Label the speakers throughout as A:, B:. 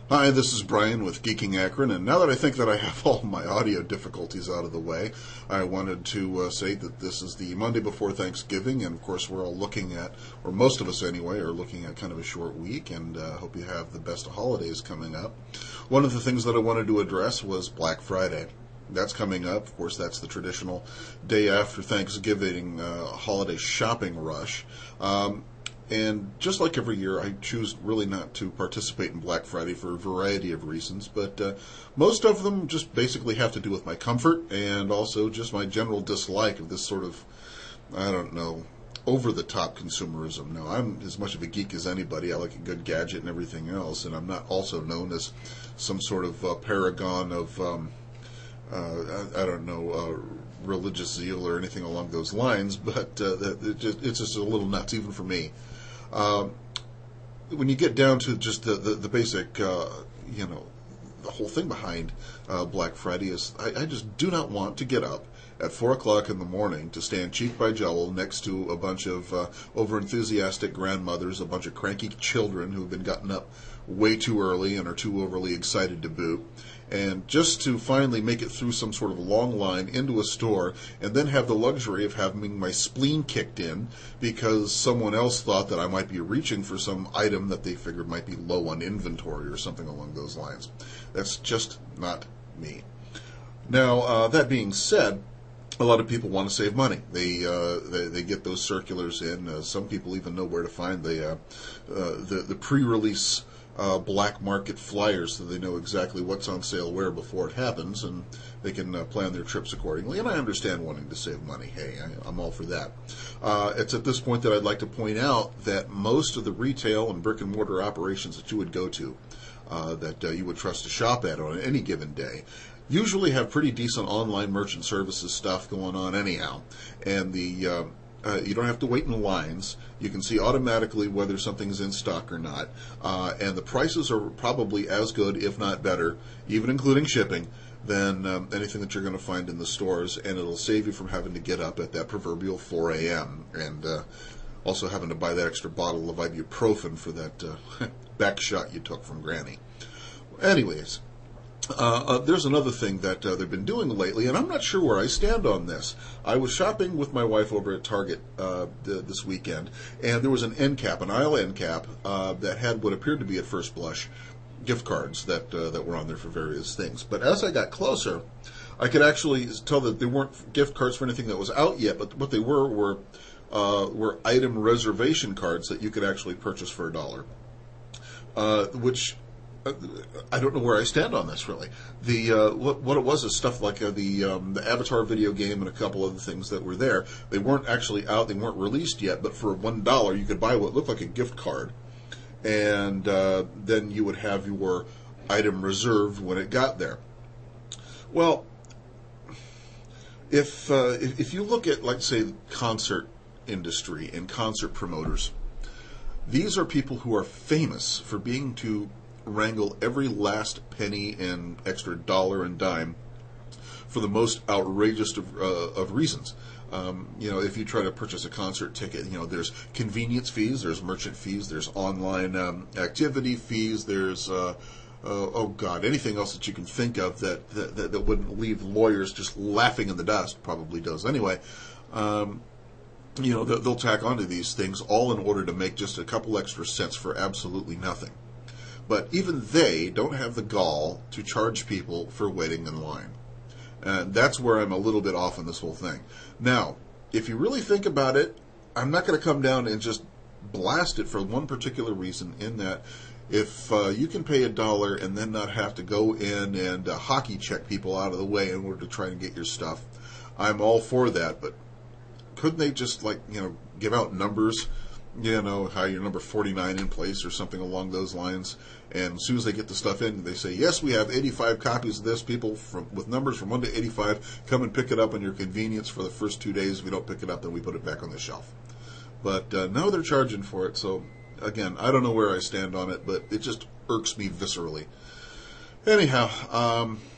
A: Hi, this is Brian with Geeking Akron, and now that I think that I have all my audio difficulties out of the way, I wanted to say that this is the Monday before Thanksgiving, and of course we're all looking at, or most of us anyway, are looking at kind of a short week, and hope you have the best of holidays coming up. One of the things that I wanted to address was Black Friday. That's coming up. Of course, that's the traditional day after Thanksgiving holiday shopping rush. And just like every year, I choose really not to participate in Black Friday for a variety of reasons, but most of them just basically have to do with my comfort and also just my general dislike of this sort of, I don't know, over-the-top consumerism. Now, I'm as much of a geek as anybody. I like a good gadget and everything else, and I'm not also known as some sort of paragon of, I don't know, religious zeal or anything along those lines, but it's just a little nuts, even for me. When you get down to just the basic, the whole thing behind Black Friday is I just do not want to get up at 4 o'clock in the morning to stand cheek by jowl next to a bunch of over-enthusiastic grandmothers, a bunch of cranky children who have been gotten up way too early and are too overly excited to boot, and just to finally make it through some sort of long line into a store and then have the luxury of having my spleen kicked in because someone else thought that I might be reaching for some item that they figured might be low on inventory or something along those lines. That's just not me. Now, that being said, a lot of people want to save money. They get those circulars in. Some people even know where to find the pre-release black market flyers, so they know exactly what's on sale where before it happens, and they can plan their trips accordingly. And I understand wanting to save money. Hey, I'm all for that. It's at this point that I'd like to point out that most of the retail and brick and mortar operations that you would go to, that you would trust to shop at on any given day, usually have pretty decent online merchant services stuff going on anyhow. And you don't have to wait in lines. You can see automatically whether something's in stock or not. And the prices are probably as good, if not better, even including shipping, than anything that you're going to find in the stores. And it'll save you from having to get up at that proverbial 4 a.m. and also having to buy that extra bottle of ibuprofen for that back shot you took from Granny. Anyways, there's another thing that they've been doing lately, and I'm not sure where I stand on this. I was shopping with my wife over at Target this weekend, and there was an end cap, an aisle end cap, that had what appeared to be at first blush gift cards that were on there for various things. But as I got closer, I could actually tell that they weren't gift cards for anything that was out yet, but what they were item reservation cards that you could actually purchase for $1, which I don't know where I stand on this, really. What it was is stuff like the Avatar video game and a couple other things that were there. They weren't actually out, they weren't released yet, but for $1 you could buy what looked like a gift card, and then you would have your item reserved when it got there. Well, if you look at, like, say, concert industry and concert promoters, these are people who are famous for being to wrangle every last penny and extra dollar and dime for the most outrageous of reasons. If you try to purchase a concert ticket, there's convenience fees, there's merchant fees, there's online activity fees, there's anything else that you can think of that wouldn't leave lawyers just laughing in the dust. Probably does anyway. They'll tack onto these things all in order to make just a couple extra cents for absolutely nothing. But even they don't have the gall to charge people for waiting in line. And that's where I'm a little bit off on this whole thing. Now, if you really think about it, I'm not going to come down and just blast it for one particular reason, in that if you can pay $1 and then not have to go in and hockey check people out of the way in order to try and get your stuff, I'm all for that. But couldn't they just, give out numbers? How you're number 49 in place or something along those lines. And as soon as they get the stuff in, they say, yes, we have 85 copies of this. People with numbers from 1 to 85, come and pick it up on your convenience for the first 2 days. If you don't pick it up, then we put it back on the shelf. But now they're charging for it. So, again, I don't know where I stand on it, but it just irks me viscerally. Anyhow,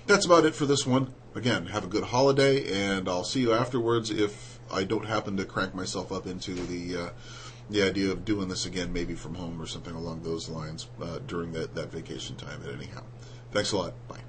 A: that's about it for this one. Again, have a good holiday, and I'll see you afterwards if I don't happen to crank myself up into the idea of doing this again, maybe from home or something along those lines during that vacation time. But anyhow, thanks a lot. Bye.